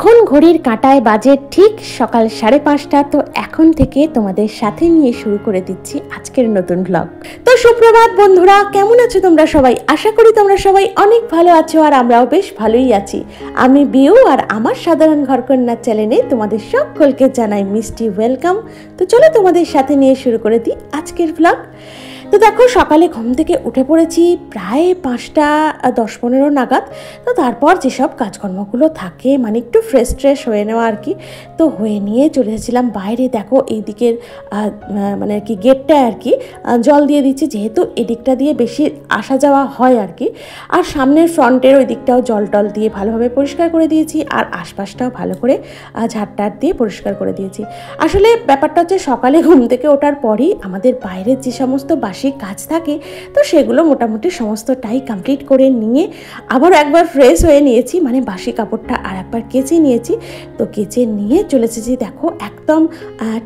এখন ঘড়ির কাঁটায় বাজে ঠিক সকাল 5:30। তো এখন থেকে তোমাদের সাথে নিয়ে শুরু করে দিচ্ছি আজকের নতুন ব্লগ। তো সুপ্রভাত বন্ধুরা, কেমন আছো তোমরা সবাই? আশা করি তোমরা সবাই অনেক ভালো আছো, আর আমরাও বেশ ভালোই আছি। আমি বিউ, আর আমার সাধারণ ঘরকন্যা চ্যানেলে তোমাদের সকলকে জানাই মিষ্টি ওয়েলকাম। তো চলো তোমাদের সাথে নিয়ে শুরু করে দিই আজকের ব্লগ। তো দেখো, সকালে ঘুম থেকে উঠে পড়েছি প্রায় 5:10-15 নাগাদ। তো তারপর যেসব কাজকর্মগুলো থাকে, মানে একটু ফ্রেশ হয়ে নেওয়া আর কি, তো হয়ে নিয়ে চলে এসেছিলাম বাইরে। দেখো এই দিকের মানে আর কি গেটটায় আর কি জল দিয়ে দিচ্ছি, যেহেতু এদিকটা দিয়ে বেশি আসা যাওয়া হয় আর কি। আর সামনের ফ্রন্টের ওই দিকটাও জল টল দিয়ে ভালোভাবে পরিষ্কার করে দিয়েছি, আর আশপাশটাও ভালো করে ঝাড়টার দিয়ে পরিষ্কার করে দিয়েছি। আসলে ব্যাপারটা হচ্ছে, সকালে ঘুম থেকে ওঠার পরই আমাদের বাইরের যে সমস্ত বাসি কাজ থাকে, তো সেগুলো মোটামুটি সমস্তটাই কমপ্লিট করে নিয়ে আবার একবার ফ্রেশ হয়ে নিয়েছি, মানে বাসি কাপড়টা আর একবার কেচে নিয়েছি। তো কেচে নিয়ে চলে এসেছি দেখো একদম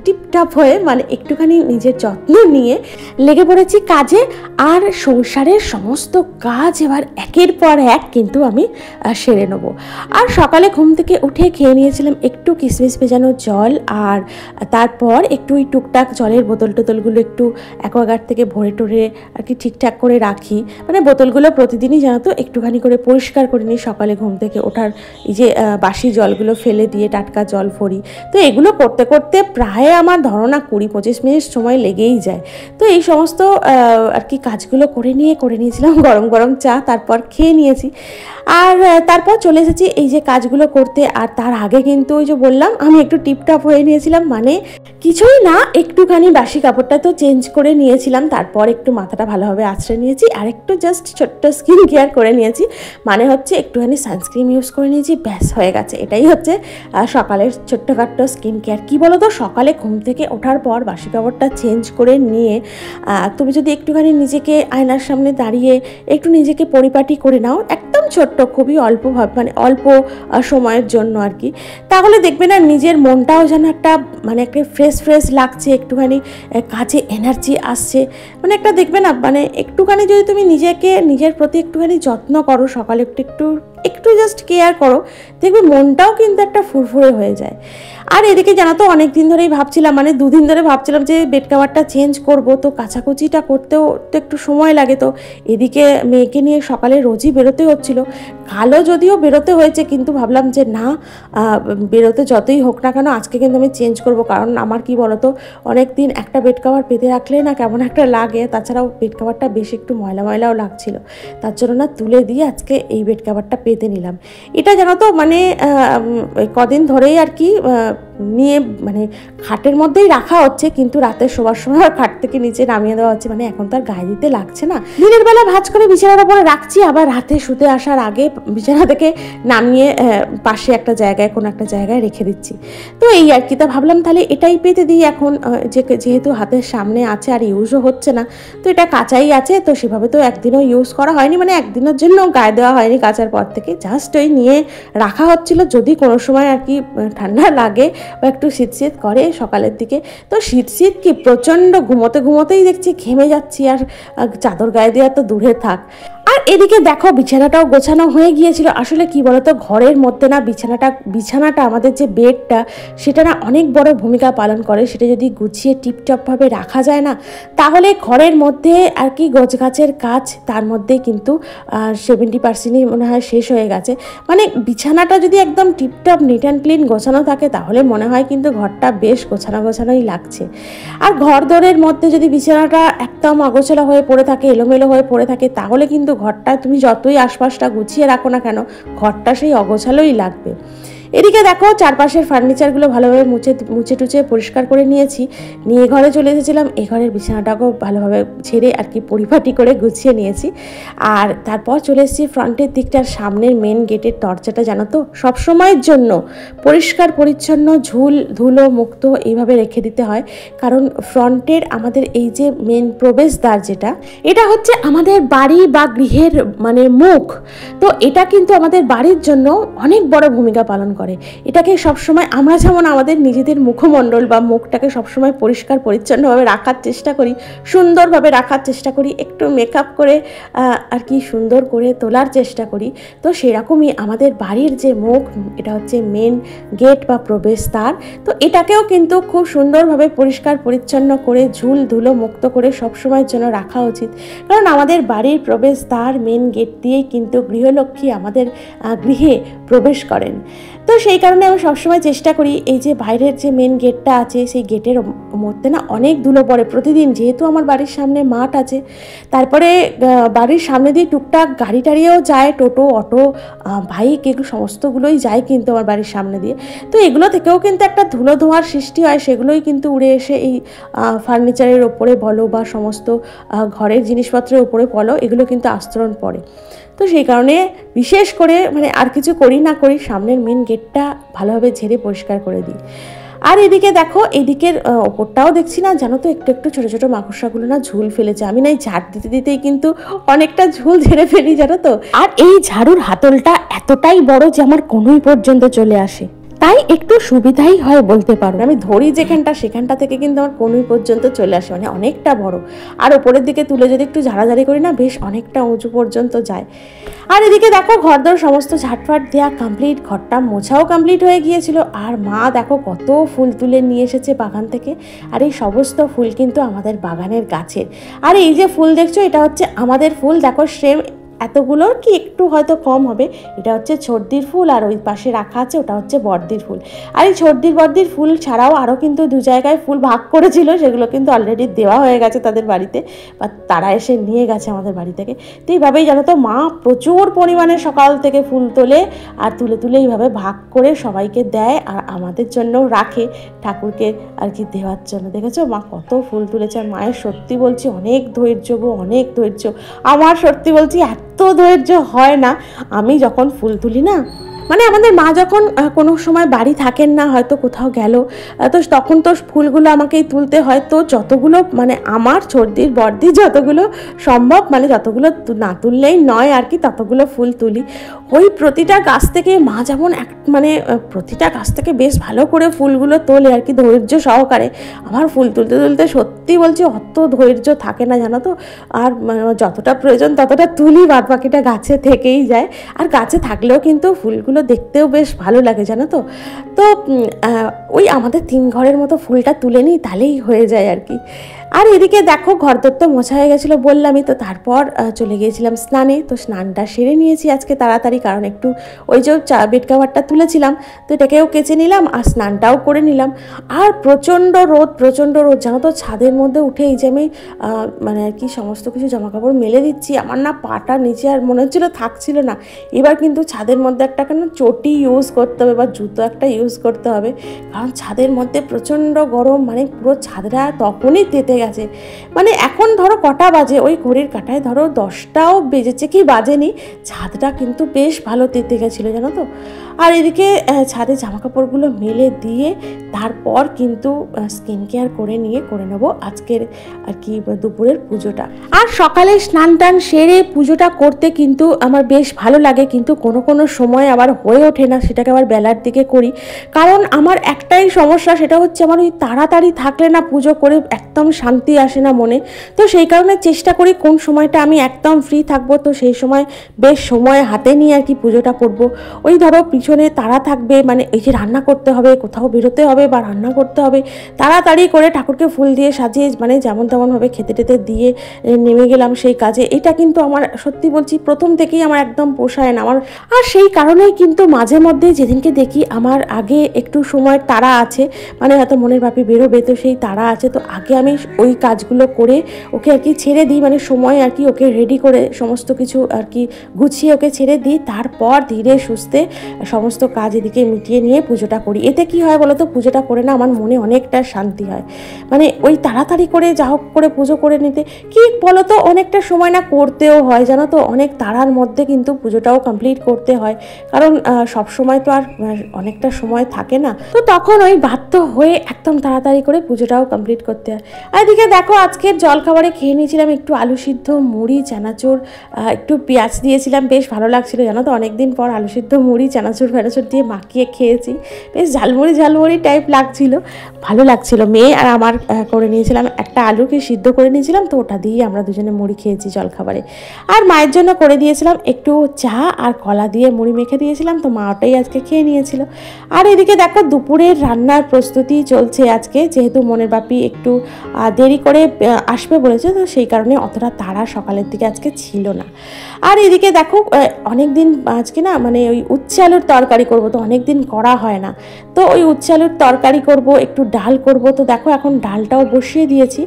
টিপটাপ হয়ে, মানে একটুখানি নিজের যত্ন নিয়ে লেগে পড়েছি কাজে। আর সংসারের সমস্ত কাজ এবার একের পর এক কিন্তু আমি সেরে নেব। আর সকালে ঘুম থেকে উঠে খেয়ে নিয়েছিলাম একটু কিশমিশ ভেজানো জল, আর তারপর একটু ওই টুকটাক জলের বোতলগুলো একটু অ্যাকোয়াগার্ড থেকে ভরে টোরে আর কি ঠিকঠাক করে রাখি। মানে বোতলগুলো প্রতিদিনই জানো তো একটুখানি করে পরিষ্কার করে নিই সকালে ঘুম থেকে ওঠার, এই যে বাসি জলগুলো ফেলে দিয়ে টাটকা জল ভরি। তো এগুলো করতে করতে প্রায় আমার ধারণা 20-25 মিনিট সময় লেগেই যায়। তো এই সমস্ত আর কি কাজগুলো করে নিয়েছিলাম গরম গরম চা, তারপর খেয়ে নিয়েছি। আর তারপর চলে এসেছি এই যে কাজগুলো করতে। আর তার আগে কিন্তু ওই যে বললাম আমি একটু টিপটাপ হয়ে নিয়েছিলাম, মানে কিছুই না, একটুখানি বাসি কাপড়টা তো চেঞ্জ করে নিয়েছিলাম, তারপর একটু মাথাটা ভালোভাবে আঁচড়ে নিয়েছি, আর একটু জাস্ট ছোট্ট স্কিন কেয়ার করে নিয়েছি, মানে হচ্ছে একটুখানি সানস্ক্রিন ইউজ করে নিয়েছি, ব্যাস হয়ে গেছে। এটাই হচ্ছে সকালের ছোট্টখাট্ট স্কিন কেয়ার। কী বলো তো, সকালে ঘুম থেকে ওঠার পর বাসি কাপড়টা চেঞ্জ করে নিয়ে তুমি যদি একটুখানি নিজেকে আয়নার সামনে দাঁড়িয়ে একটু নিজেকে পরিপাটি করে নাও, একদম ছোট্ট, খুবই অল্পভাবে, মানে অল্প সময়ের জন্য আর কি, তাহলে দেখবে না নিজের মনটাও যেন একটা মানে একটা ফ্রেশ লাগছে, একটুখানি কাজে এনার্জি আসছে, মানে একটা দেখবে না, মানে একটুখানি যদি তুমি নিজের প্রতি একটুখানি যত্ন করো, সকালে একটু জাস্ট কেয়ার করো, দেখবে মনটাও কিন্তু একটা ফুরফুরে হয়ে যায়। আর এদিকে জানো তো, অনেক দিন ধরেই ভাবছিলাম, মানে 2 দিন ধরে ভাবছিলাম যে বেড কাভারটা চেঞ্জ করব, তো কাচাকুচিটা করতেও তো একটু সময় লাগে। তো এদিকে মেয়েকে নিয়ে সকালে রোজই বেরোতে হচ্ছিল, কালো যদিও বেরোতে হয়েছে, কিন্তু ভাবলাম যে না, বেরোতে যতই হোক না কেন আজকে কিন্তু আমি চেঞ্জ করব। কারণ আমার কি বলতো, অনেক দিন একটা বেড কাভার পেতে রাখলে না কেমন একটা লাগে, তাছাড়াও বেড কাভারটা বেশ একটু ময়লাও লাগছিল, তার জন্য না তুলে দিয়ে আজকে এই বেড কাভারটা পেতে নিলাম। এটা জানো তো, মানে কদিন ধরেই আর কি নিয়ে মানে খাটের মধ্যেই রাখা হচ্ছে, কিন্তু রাতে শোবার সময় আর খাট থেকে নিচে নামিয়ে দেওয়া হচ্ছে, মানে এখন তো আর গায়ে দিতে লাগছে না। দিনের বেলা ভাঁজ করে বিছানার উপরে রাখছি, আবার রাতে শুতে আসার আগে বিছানা থেকে নামিয়ে পাশে একটা জায়গায়, কোনো একটা জায়গায় রেখে দিচ্ছি। তো এই আর কি, তা ভাবলাম তাহলে এটাই পেতে দিই এখন, যেহেতু হাতের সামনে আছে আর ইউজও হচ্ছে না, তো এটা কাঁচাই আছে, তো সেভাবে তো একদিনও ইউজ করা হয়নি, মানে একদিনের জন্য গায়ে দেওয়া হয়নি কাচার পর থেকে, জাস্ট ওই নিয়ে রাখা হচ্ছিল যদি কোনো সময় আর কি ঠান্ডা লাগে বা একটু শীত করে সকালের দিকে। তো শীত কি প্রচণ্ড, ঘুমোতেই দেখছি ঘেমে যাচ্ছি, আর চাদর গায়ে দেওয়া তো দূরে থাক। আর এদিকে দেখো বিছানাটাও গোছানো হয়ে গিয়েছিল। আসলে কি বলতো, ঘরের মধ্যে না বিছানাটা আমাদের যে বেডটা, সেটা না অনেক বড় ভূমিকা পালন করে। সেটা যদি গুছিয়ে টিপটপভাবে রাখা যায় না, তাহলে ঘরের মধ্যে আর কি গোছগাছের কাজ তার মধ্যেই কিন্তু 70%ই মনে হয় শেষ হয়ে গেছে। মানে বিছানাটা যদি একদম টিপটপ নিট অ্যান্ড ক্লিন গোছানো থাকে, তাহলে মনে হয় কিন্তু ঘরটা বেশ গোছানোই লাগছে। আর ঘর দোরের মধ্যে যদি বিছানাটা একদম অগোছালো হয়ে পড়ে থাকে, এলোমেলো হয়ে পড়ে থাকে, তাহলে কিন্তু ঘরটা তুমি যতই আশপাশটা গুছিয়ে রাখো না কেন, ঘরটা সেই অগোছালোই লাগবে। এদিকে দেখো চারপাশের ফার্নিচারগুলো ভালোভাবে মুছে টুচে পরিষ্কার করে নিয়ে ঘরে চলে এসেছিলাম। এই ঘরের বিছানাটাকেও ভালোভাবে ঝেড়ে আর কি পরিপাটি করে গুছিয়ে নিয়েছি। আর তারপর চলে এসেছি ফ্রন্টের দিকটার, সামনের মেন গেটের দরজাটা জানো তো সবসময়ের জন্য পরিষ্কার পরিচ্ছন্ন, ধুলো মুক্ত এইভাবে রেখে দিতে হয়। কারণ ফ্রন্টের আমাদের এই যে মেন প্রবেশদ্বার যেটা, এটা হচ্ছে আমাদের বাড়ি বা গৃহের মানে মুখ। তো এটা কিন্তু আমাদের বাড়ির জন্য অনেক বড় ভূমিকা পালন করে। এটাকে সবসময় আমরা যেমন আমাদের নিজেদের মুখমণ্ডল বা মুখটাকে সবসময় পরিষ্কার পরিচ্ছন্নভাবে রাখার চেষ্টা করি, সুন্দরভাবে রাখার চেষ্টা করি, একটু মেকআপ করে আর কি সুন্দর করে তোলার চেষ্টা করি, তো সেরকমই আমাদের বাড়ির যে মুখ, এটা হচ্ছে মেন গেট বা প্রবেশদ্বার, তো এটাকেও কিন্তু খুব সুন্দরভাবে পরিষ্কার পরিচ্ছন্ন করে ঝুল ধুলো মুক্ত করে সবসময়ের জন্য রাখা উচিত। কারণ আমাদের বাড়ির প্রবেশদ্বার মেন গেট দিয়েই কিন্তু গৃহলক্ষ্মী আমাদের গৃহে প্রবেশ করেন। তো সেই কারণে আমি সবসময় চেষ্টা করি এই যে বাইরের যে মেন গেটটা আছে সেই গেটের মধ্যে না অনেক ধুলো পড়ে প্রতিদিন, যেহেতু আমার বাড়ির সামনে মাঠ আছে, তারপরে বাড়ির সামনে দিয়ে টুকটাক গাড়ি টাড়িও যায়, টোটো অটো বাইক এগুলো সমস্তগুলোই যায় কিন্তু আমার বাড়ির সামনে দিয়ে। তো এগুলো থেকেও কিন্তু একটা ধুলো ধোঁয়ার সৃষ্টি হয়, সেগুলোই কিন্তু উড়ে এসে এই ফার্নিচারের ওপরে বলো বা সমস্ত ঘরের জিনিসপত্রের ওপরে বলো, এগুলো কিন্তু আস্তরণ পড়ে। তো সেই কারণে বিশেষ করে মানে আর কিছু করি না করি সামনের মেন গেটটা ভালোভাবে ঝেড়ে পরিষ্কার করে দিই। আর এদিকে দেখো, এদিকের ওপরটাও দেখছি না জানো তো একটু একটু ছোটো ছোটো মাকড়সাগুলো না ঝুল ফেলেছে। আমি না এই ঝাড় দিতে দিতেই কিন্তু অনেকটা ঝুল ঝেড়ে ফেলি জানো তো। আর এই ঝাড়ুর হাতলটা এতটাই বড় যে আমার কনুই পর্যন্ত চলে আসে, তাই একটু সুবিধাই হয় বলতে পারো। আমি ধরি যেখানটা সেখানটা থেকে কিন্তু আমার কনুই পর্যন্ত চলে আসে, মানে অনেকটা বড়। আর ওপরের দিকে তুলে যদি একটু ঝাড়াঝাড়ি করি না বেশ অনেকটা উঁচু পর্যন্ত যায়। আর এদিকে দেখো ঘরদোর সমস্ত ঝাটফাট দেওয়া কমপ্লিট, ঘরটা মোছাও কমপ্লিট হয়ে গিয়েছিল। আর মা দেখো কত ফুল তুলে নিয়ে এসেছে বাগান থেকে। আর এই সমস্ত ফুল কিন্তু আমাদের বাগানের গাছের। আর এই যে ফুল দেখছো এটা হচ্ছে আমাদের ফুল, দেখো সেম এতগুলোর কি একটু হয়তো কম হবে, এটা হচ্ছে ছর্দির ফুল আর ওই পাশে রাখা আছে ওটা হচ্ছে বর্দির ফুল। আর এই ছর্দির বর্দির ফুল ছাড়াও আরও কিন্তু দু জায়গায় ফুল ভাগ করেছিল, সেগুলো কিন্তু অলরেডি দেওয়া হয়ে গেছে তাদের বাড়িতে, বা তারা এসে নিয়ে গেছে আমাদের বাড়ি থেকে। তো এইভাবেই জানো তো মা প্রচুর পরিমাণে সকাল থেকে ফুল তোলে আর তুলে তুলে এইভাবে ভাগ করে সবাইকে দেয় আর আমাদের জন্যও রাখে, ঠাকুরকে আর কি দেওয়ার জন্য। দেখেছো মা কত ফুল তুলেছে। আর মায়ের সত্যি বলছি অনেক ধৈর্য গো, অনেক ধৈর্য। আমার সত্যি বলছি এত ধৈর্য হয় না। আমি যখন ফুল তুলি না, মানে আমাদের মা যখন কোনো সময় বাড়ি থাকেন না, হয়তো কোথাও গেল, তো তখন তো ফুলগুলো আমাকেই তুলতে হয়। তো যতগুলো মানে আমার ছর্দির বর্দি যতগুলো সম্ভব, মানে যতগুলো না তুললেই নয় আর কি, ততগুলো ফুল তুলি। ওই প্রতিটা গাছ থেকে মা যেমন মানে প্রতিটা গাছ থেকে বেশ ভালো করে ফুলগুলো তোলে আর কি, ধৈর্য সহকারে। আমার ফুল তুলতে তুলতে সত্যি বলছি অত ধৈর্য থাকে না জানো তো। আর যতটা প্রয়োজন ততটা তুলি, বাদ বাকিটা গাছে থেকেই যায়। আর গাছে থাকলেও কিন্তু ফুলগুলো দেখতেও বেশ ভালো লাগে জানো তো। তো ওই আমাদের 3 ঘরের মতো ফুলটা তুলে নিই তাহলেই হয়ে যায় আর কি। আর এদিকে দেখো ঘরদোর তো মোছা হয়ে গেছিলো বললামই, তো তারপর চলে গিয়েছিলাম স্নানে। তো স্নানটা সেরে নিয়েছি আজকে তাড়াতাড়ি, কারণ একটু ওই যে বেড কাভারটা তুলেছিলাম তো এটাকেও কেচে নিলাম আর স্নানটাও করে নিলাম। আর প্রচণ্ড রোদ জানো তো, ছাদের মধ্যে উঠে এই যে আমি মানে আর কি সমস্ত কিছু জামাকাপড় মেলে দিচ্ছি, আমার না পাটা নিচে আর মনে হচ্ছিল থাকছিল না। এবার কিন্তু ছাদের মধ্যে একটা কেন চটি ইউজ করতে হবে বা জুতো একটা ইউজ করতে হবে, কারণ ছাদের মধ্যে প্রচণ্ড গরম, মানে পুরো ছাদটা তখনই তেতে গেছে। মানে এখন ধরো কটা বাজে, ওই ঘড়ির কাঁটায় ধরো 10টাও বেজেছে কি বাজেনি, ছাদটা কিন্তু বেশ ভালো তেতে গেছিলো জানো তো। আর এদিকে ছাদে জামাকাপড়গুলো মেলে দিয়ে তারপর কিন্তু স্কিন কেয়ার করে নেব আজকের আর কি দুপুরের পুজোটা। আর সকালে স্নান টান সেরে পুজোটা করতে কিন্তু আমার বেশ ভালো লাগে, কিন্তু কোনো সময় আবার হয়ে ওঠে না, সেটাকে আবার বেলার দিকে করি। কারণ আমার একটাই সমস্যা, সেটা হচ্ছে আমার ওই তাড়াতাড়ি থাকলে না পুজো করে একদম শান্তি আসে না মনে। তো সেই কারণে চেষ্টা করি কোন সময়টা আমি একদম ফ্রি থাকবো, তো সেই সময় বেশ সময় হাতে নিয়ে আর কি পুজোটা করব। ওই ধরো পিছনে তাড়া থাকবে, মানে এই যে রান্না করতে হবে, কোথাও বেরোতে হবে বা রান্না করতে হবে, তাড়াতাড়ি করে ঠাকুরকে ফুল দিয়ে সাজিয়ে মানে যেমন তেমনভাবে খেতে টেতে দিয়ে নেমে গেলাম সেই কাজে। এটা কিন্তু আমার সত্যি বলছি প্রথম থেকেই আমার একদম পোষায় না আমার। আর সেই কারণেই কিন্তু মাঝে মধ্যে যেদিনকে দেখি আমার আগে একটু সময় তাড়া আছে, মানে হয়তো মনের বাপি বেরোবে, তো সেই তাড়া আছে, তো আগে আমি ওই কাজগুলো করে ওকে আর কি ছেড়ে দিই, মানে সময় আর কি ওকে রেডি করে সমস্ত কিছু আর কি গুছিয়ে ওকে ছেড়ে দিই। তারপর ধীরে সুস্থে সমস্ত কাজ এদিকে মিটিয়ে নিয়ে পুজোটা করি। এতে কি হয় বলো তো, পুজোটা করে না আমার মনে অনেকটা শান্তি হয়। মানে ওই তাড়াতাড়ি করে যা হোক করে পুজো করে নিতে কি বলো তো, অনেকটা সময় না করতেও হয় জানো তো, অনেক তাড়ার মধ্যে কিন্তু পুজোটাও কমপ্লিট করতে হয়, কারণ সব সময় তো আর অনেকটা সময় থাকে না। তো তখন ওই বাধ্য হয়ে একদম তাড়াতাড়ি করে পুজোটাও কমপ্লিট করতে হয়। আর এদিকে দেখো আজকের জলখাবারে খেয়ে নিয়েছিলাম একটু আলু সিদ্ধ, মুড়ি, চানাচুর, একটু পেঁয়াজ দিয়েছিলাম, বেশ ভালো লাগছিল জানো তো। অনেকদিন পর আলু সিদ্ধ, মুড়ি, চানাচুর ফেনাচুর দিয়ে মাখিয়ে খেয়েছি, বেশ ঝালমুড়ি ঝালমুড়ি টাইপ লাগছিল, ভালো লাগছিল। মেয়ে আর আমার করে নিয়েছিলাম, একটা আলুকে সিদ্ধ করে নিয়েছিলাম, তো ওটা দিয়ে আমরা দুজনে মুড়ি খেয়েছি জলখাবারে। আর মায়ের জন্য করে দিয়েছিলাম একটু চা আর কলা দিয়ে মুড়ি মেখে দিয়েছিলাম, তো মা ওটাই আজকে খেয়ে নিয়েছিল। আর এদিকে দেখো দুপুরের রান্নার প্রস্তুতি চলছে আজকে, যেহেতু মনের বাপি একটু দেরি করে আসবে বলেছে, তো সেই কারণে অতটা তাড়া সকালের দিকে আজকে ছিল না। আর এদিকে দেখো অনেক দিন আজকে না মানে ওই উচ্ছে আলুর তরকারি করব, তো অনেক দিন করা হয় না, তো ওই উচ্ছে আলুর তরকারি করব, একটু ডাল করব। তো দেখো এখন ডালটাও বসিয়ে দিয়েছি,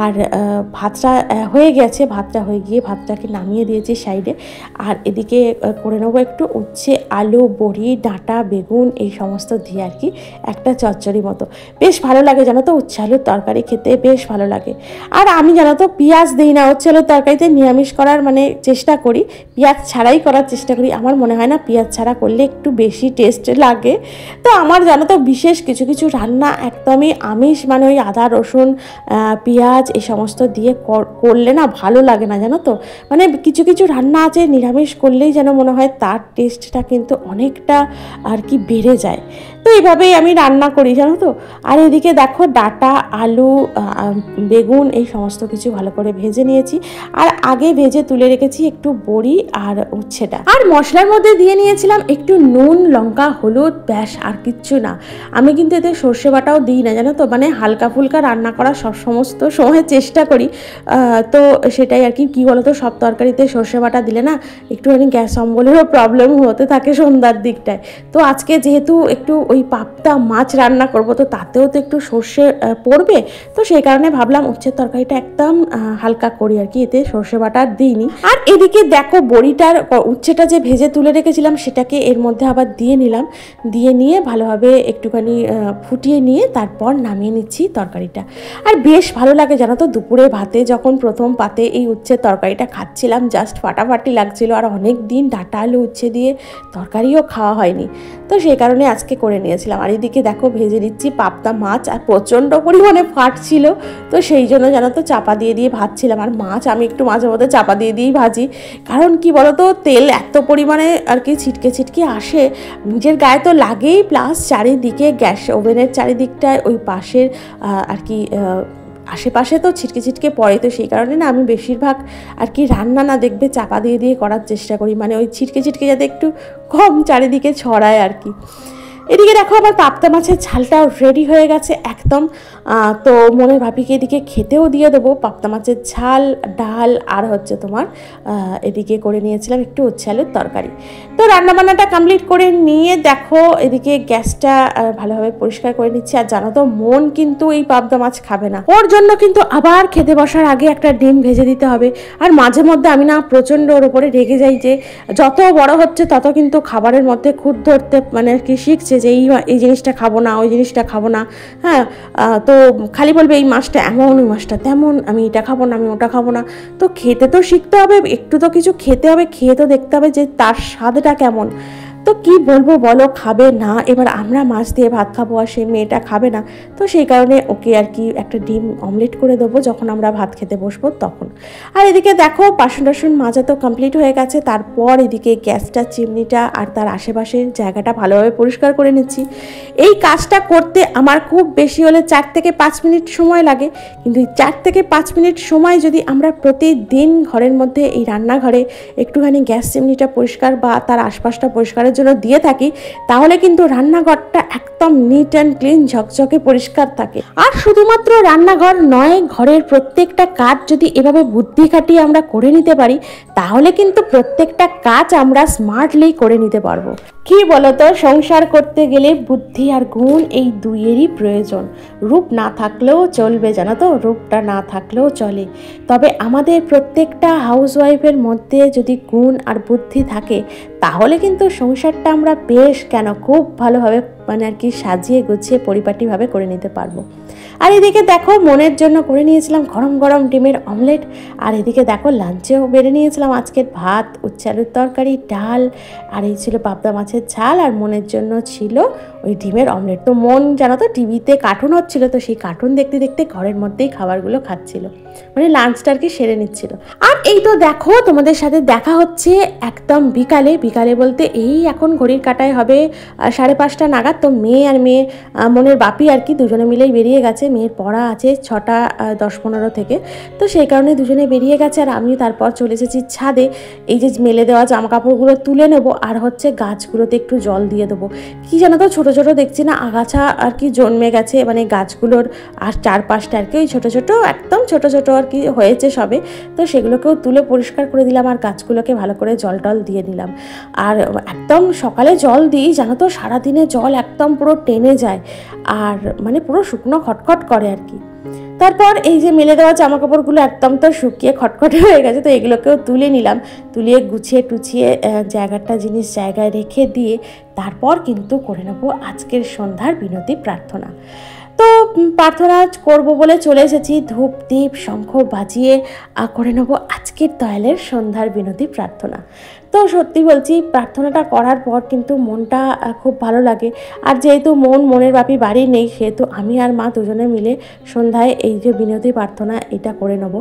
আর ভাতটা হয়ে গেছে, ভাতটা হয়ে গিয়ে ভাতটাকে নামিয়ে দিয়েছি সাইডে। আর এদিকে করে নেবো একটু উচ্ছে আলু, বড়ি, ডাঁটা, বেগুন এই সমস্ত দিয়ে আর কি একটা চচ্চড়ি মতো, বেশ ভালো লাগে জানো তো। উচ্ছে আলুর তরকারি খেতে বেশ ভালো লাগে। আর আমি জানো তো পেঁয়াজ দিই না উচ্ছে আলুর তরকারিতে, নিরামিষ করার মানে চেষ্টা করি, পেঁয়াজ ছাড়াই করার চেষ্টা করি। আমার মনে হয় না পেঁয়াজ ছাড়া করলে একটু বেশি টেস্ট লাগে। তো আমার জানো তো বিশেষ কিছু কিছু রান্না একদমই আমিষ, মানে ওই আদা রসুন পেঁয়াজ এই সমস্ত দিয়ে করলে না ভালো লাগে না জানো তো। মানে কিছু কিছু রান্না আছে নিরামিষ করলেই যেন মনে হয় তার টেস্টটা কিন্তু অনেকটা আর কি বেড়ে যায়। তো এইভাবেই আমি রান্না করি জানো তো। আর এদিকে দেখো ডাঁটা, আলু, বেগুন এই সমস্ত কিছু ভালো করে ভেজে নিয়েছি, আর আগে ভেজে তুলে রেখেছি একটু বড়ি আর উচ্ছেটা। আর মশলার মধ্যে দিয়ে নিয়েছিলাম একটু নুন, লঙ্কা, হলুদ, ব্যাস, আর কিচ্ছু না। আমি কিন্তু এতে সর্ষে বাটাও দিই না জানো তো, মানে হালকা ফুলকা রান্না করার সমস্ত সময় চেষ্টা করি। তো সেটাই আর কি। কী বলো তো, সব তরকারিতে সর্ষে বাটা দিলে না একটুখানি গ্যাস অম্বলেরও প্রবলেম হতে থাকে সন্ধ্যার দিকটায়। তো আজকে যেহেতু একটু ওই পাবদা মাছ রান্না করব, তো তাতেও তো একটু সর্ষে পড়বে, তো সেই কারণে ভাবলাম উচ্ছের তরকারিটা একদম হালকা করি আর কি, এতে সর্ষে বাটা দিইনি। আর এদিকে দেখো বড়িটার উচ্ছেটা যে ভেজে তুলে রেখেছিলাম সেটাকে এর মধ্যে আবার দিয়ে নিলাম, দিয়ে নিয়ে ভালোভাবে একটুখানি ফুটিয়ে নিয়ে তারপর নামিয়ে নিচ্ছি তরকারিটা। আর বেশ ভালো লাগে জানো তো, দুপুরে ভাতে যখন প্রথম পাতে এই উচ্ছের তরকারিটা খাচ্ছিলাম জাস্ট ফাটাফাটি লাগছিল। আর অনেক দিন ডাঁটা আলু উচ্ছে দিয়ে তরকারিও খাওয়া হয়নি, তো সেই কারণে আজকে করে নিয়েছিলাম। আর এদিকে দেখো ভেজে দিচ্ছি পাবদা মাছ, আর প্রচণ্ড পরিমাণে ফাটছিল, তো সেই জন্য জানো তো চাপা দিয়ে দিয়ে ভাজছিলাম। আর মাছ আমি একটু মাঝে মধ্যে চাপা দিয়ে দিয়েই ভাজি, কারণ কি বলো তো তেল এত পরিমাণে আর কি ছিটকে ছিটকে আসে, নিজের গায়ে তো লাগেই, প্লাস চারিদিকে গ্যাস ওভেনের চারিদিকটায় ওই পাশের আর কি আশেপাশে তো ছিটকে ছিটকে পড়ে। তো সেই কারণে না আমি বেশিরভাগ আর কি রান্না না দেখবে চাপা দিয়ে দিয়ে করার চেষ্টা করি, মানে ওই ছিটকে ছিটকে যাতে একটু কম চারিদিকে ছড়ায় আর কি। এদিকে দেখো আমার পাবদা মাছের ঝালটাও রেডি হয়ে গেছে একদম। তো মনের ভাবিকে এদিকে খেতেও দিয়ে দেবো পাবদা মাছের ঝাল, ডাল, আর হচ্ছে তোমার এদিকে করে নিয়েছিলাম একটু উচ্ছে আলুর তরকারি। তো রান্নাবান্নাটা কমপ্লিট করে নিয়ে দেখো এদিকে গ্যাসটা ভালোভাবে পরিষ্কার করে নিচ্ছি। আর জানো তো মন কিন্তু এই পাবদা মাছ খাবে না, ওর জন্য কিন্তু আবার খেতে বসার আগে একটা ডিম ভেজে দিতে হবে। আর মাঝে মধ্যে আমি না প্রচণ্ড ওর উপরে রেগে যাই, যে যত বড় হচ্ছে তত কিন্তু খাবারের মধ্যে খুঁত ধরতে মানে আর কি শিখছে, যে এই জিনিসটা খাবো না, ওই জিনিসটা খাবো না। হ্যাঁ, তো খালি বলবে এই মাছটা এমন, ওই মাছটা তেমন, আমি এটা খাবো না, আমি ওটা খাবো না। তো খেতে তো শিখতে হবে, একটু তো কিছু খেতে হবে, খেয়ে তো দেখতে হবে যে তার স্বাদটা কেমন। তো কি বলবো বলো, খাবে না। এবার আমরা মাছ দিয়ে ভাত খাবো আর সেই মেয়েটা খাবে না, তো সেই কারণে ওকে আর কি একটা ডিম অমলেট করে দেবো যখন আমরা ভাত খেতে বসবো তখন। আর এদিকে দেখো বাসন টাসন মাজা তো কমপ্লিট হয়ে গেছে, তারপর এদিকে গ্যাসটা, চিমনিটা আর তার আশেপাশের জায়গাটা ভালোভাবে পরিষ্কার করে নিচ্ছি। এই কাজটা করতে আমার খুব বেশি হলে 4 থেকে 5 মিনিট সময় লাগে, কিন্তু এই 4 থেকে 5 মিনিট সময় যদি আমরা প্রতিদিন ঘরের মধ্যে এই রান্নাঘরে একটুখানি গ্যাস চিমনিটা পরিষ্কার বা তার আশপাশটা পরিষ্কারের জন্য দিয়ে থাকি, তাহলে কিন্তু রান্নাঘরটা একদম নিট অ্যান্ড ক্লিন, ঝকঝকে পরিষ্কার থাকে। আর শুধুমাত্র রান্নাঘর নয়, ঘরের প্রত্যেকটা কাজ যদি এভাবে বুদ্ধি খাটিয়ে আমরা করে নিতে পারি, তাহলে কিন্তু প্রত্যেকটা কাজ আমরা স্মার্টলি করে নিতে পারবো। কি বলতো, সংসার করতে গেলে বুদ্ধি আর গুণ এই দুইয়েরই প্রয়োজন। রূপ না থাকলেও চলবে জানো তো, রূপটা না থাকলেও চলে, তবে আমাদের প্রত্যেকটা হাউসওয়াইফের মধ্যে যদি গুণ আর বুদ্ধি থাকে, তাহলে কিন্তু সংসারটা আমরা বেশ খুব ভালোভাবে মানে আর কি সাজিয়ে গুছিয়ে পরিপাটিভাবে করে নিতে পারবো। আর এদিকে দেখো মনের জন্য করে নিয়েছিলাম গরম গরম ডিমের অমলেট, আর এদিকে দেখো লাঞ্চেও বেড়ে নিয়েছিলাম আজকের ভাত, উচ্ছে আলুর তরকারি, ডাল, আর এই ছিল পাবদা মাছের ঝাল, আর মনের জন্য ছিল ওই ডিমের অমলেট। তো মন জানো তো টিভিতে কার্টুন হচ্ছিল, তো সেই কার্টুন দেখতে দেখতে ঘরের মধ্যেই খাবারগুলো খাচ্ছিল, মানে লাঞ্চটা আর কি সেরে নিচ্ছিল। আর এই তো দেখো তোমাদের সাথে দেখা হচ্ছে একদম বিকালে। বিকালে বলতে এই এখন ঘড়ির কাঁটায় হবে 5:30 নাগাদ। তো মেয়ে আর মনের বাপি আর কি দুজনে মিলেই বেরিয়ে গেছে। মেয়ের পড়া আছে 6টা 10-15 থেকে, তো সেই কারণে দুজনে বেরিয়ে গেছে। আর আমি তারপর চলে এসেছি ছাদে। এই যে মেলে দেওয়া জামা কাপড়গুলো তুলে নেবো, আর হচ্ছে গাছগুলোতে একটু জল দিয়ে দেবো। কি জানো তো ছোটো ছোটো দেখছি না আগাছা আর কি জন্মে গেছে, মানে গাছগুলোর আর চারপাশটা আর কি ওই ছোটো ছোটো একদম ছোটো ছোটো আর কি হয়েছে সবে। তো সেগুলোকেও তুলে পরিষ্কার করে দিলাম, আর গাছগুলোকে ভালো করে জল টল দিয়ে দিলাম। আর একদম সকালে জল দিই জানো তো, সারাদিনে জল একদম পুরো টেনে যায়, আর মানে পুরো শুকনো খটখট করে আর কি। তারপর এই যে মেলে দেওয়া জামা কাপড়গুলো একদম তো শুকিয়ে খটখটে হয়ে গেছে, তো এগুলোকেও তুলে নিলাম। তুলিয়ে গুছিয়ে টুছিয়ে জিনিস জায়গায় রেখে দিয়ে তারপর কিন্তু করে নেবো আজকের সন্ধ্যার বিনতি প্রার্থনা। তো প্রার্থনা করব বলে চলে এসেছি, ধূপ দীপ শঙ্খ বাজিয়ে করে নেবো আজকের দয়ালের সন্ধ্যার বিনতি প্রার্থনা। তো সত্যি বলছি প্রার্থনাটা করার পর কিন্তু মনটা খুব ভালো লাগে। আর যেহেতু মনের বাপি বাড়ি নেই, সেহেতু আমি আর মা দুজনে মিলে সন্ধ্যায় এই যে বিনতি প্রার্থনা এটা করে নেব।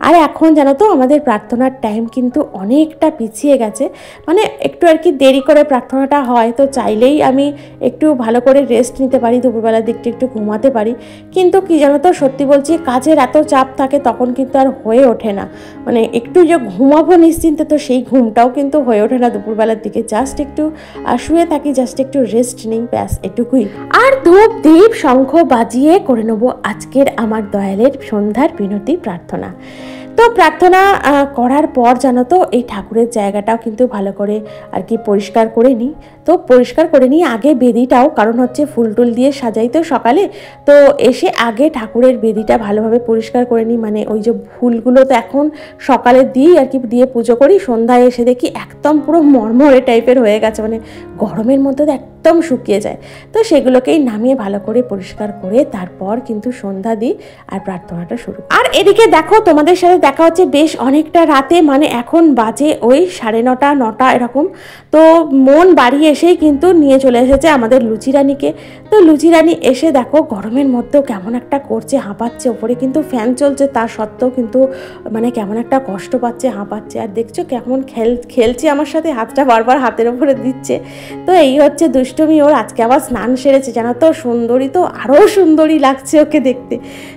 আর এখন জানো তো আমাদের প্রার্থনার টাইম কিন্তু অনেকটা পিছিয়ে গেছে, মানে একটু আর কি দেরি করে প্রার্থনাটা হয়। তো চাইলেই আমি একটু ভালো করে রেস্ট নিতে পারি, দুপুরবেলার দিকটা একটু ঘুমাতে পারি, কিন্তু কি জানো তো সত্যি বলছি কাজের এত চাপ থাকে তখন কিন্তু আর হয়ে ওঠে না। মানে একটু যে ঘুমাবো নিশ্চিন্তে, তো সেই ঘুমটাও কিন্তু হয়ে ওঠে না দুপুরবেলার দিকে। জাস্ট একটু শুয়ে থাকি, জাস্ট একটু রেস্ট নিই, ব্যাস এটুকুই। আর ধূপ দীপ শঙ্খ বাজিয়ে করে নেবো আজকের আমার দয়ালের সন্ধ্যার বিনতি প্রার্থনা। তো প্রার্থনা করার পর জানো তো এই ঠাকুরের জায়গাটাও কিন্তু ভালো করে আর কি পরিষ্কার করে নিই। তো পরিষ্কার করে নিই আগে বেদিটাও, কারণ হচ্ছে ফুল টুল দিয়ে সাজাই তো সকালে। তো এসে আগে ঠাকুরের বেদিটা ভালোভাবে পরিষ্কার করে নিই, মানে ওই যে ফুলগুলো তো এখন সকালে দিই আর কি, দিয়ে পুজো করি। সন্ধ্যায় এসে দেখি একদম পুরো মরমরে টাইপের হয়ে গেছে, মানে গরমের মধ্যে একদম শুকিয়ে যায়। তো সেগুলোকেই নামিয়ে ভালো করে পরিষ্কার করে তারপর কিন্তু সন্ধ্যা দিই আর প্রার্থনাটা শুরু। আর এদিকে দেখো তোমাদের সাথে দেখা হচ্ছে বেশ অনেকটা রাতে, মানে এখন বাজে ওই 9:30 9টা এরকম। তো মন বাড়ি এসেই কিন্তু নিয়ে চলে এসেছে আমাদের লুচিরানিকে। তো লুচিরানি এসে দেখো গরমের মধ্যেও কেমন একটা করছে, হাঁপাচ্ছে। ওপরে কিন্তু ফ্যান চলছে, তার সত্ত্বেও কিন্তু মানে কেমন একটা কষ্ট পাচ্ছে, হাঁপাচ্ছে। আর দেখছো কেমন খেলছে আমার সাথে, হাতটা বারবার হাতের ওপরে দিচ্ছে। তো এই হচ্ছে দুষ্টুমি ওর। আজকে আবার স্নান সেরেছে জানো তো, সুন্দরী তো আরও সুন্দরী লাগছে ওকে দেখতে।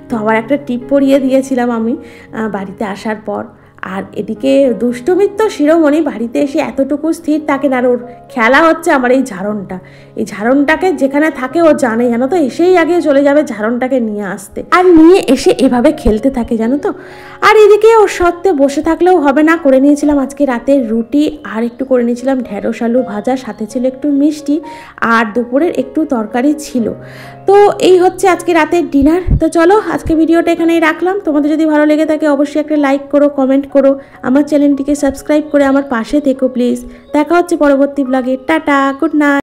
তো আবার একটা টিপ পরিয়ে দিয়েছিলাম আমি বাড়িতে আসার পর। আর এদিকে দুষ্টুমির তো শিরোমণি, বাড়িতে এসে এতটুকু স্থির থাকে না। আর ওর খেলা হচ্ছে আমার এই ঝাড়নটা। এই ঝাড়নটাকে যেখানে থাকে ও জানে জানো তো, এসেই আগে চলে যাবে ঝাড়নটাকে নিয়ে আসতে, আর নিয়ে এসে এভাবে খেলতে থাকে জানো তো। আর এদিকে ওর সত্ত্বে বসে থাকলেও হবে না, করে নিয়েছিলাম আজকে রাতের রুটি, আর একটু করে নিয়েছিলাম ঢেঁড়স আলু ভাজা, সাথে ছিল একটু মিষ্টি, আর দুপুরের একটু তরকারি ছিল। তো এই হচ্ছে আজকে রাতের ডিনার। তো চলো আজকে ভিডিওটা এখানেই রাখলাম। তোমাদের যদি ভালো লেগে থাকে অবশ্যই একটা লাইক করো, কমেন্ট করো, আমার চ্যানেলটিকে সাবস্ক্রাইব করে আমার পাশে থেকো প্লিজ। দেখা হচ্ছে পরবর্তী ব্লগে। Tata, good night.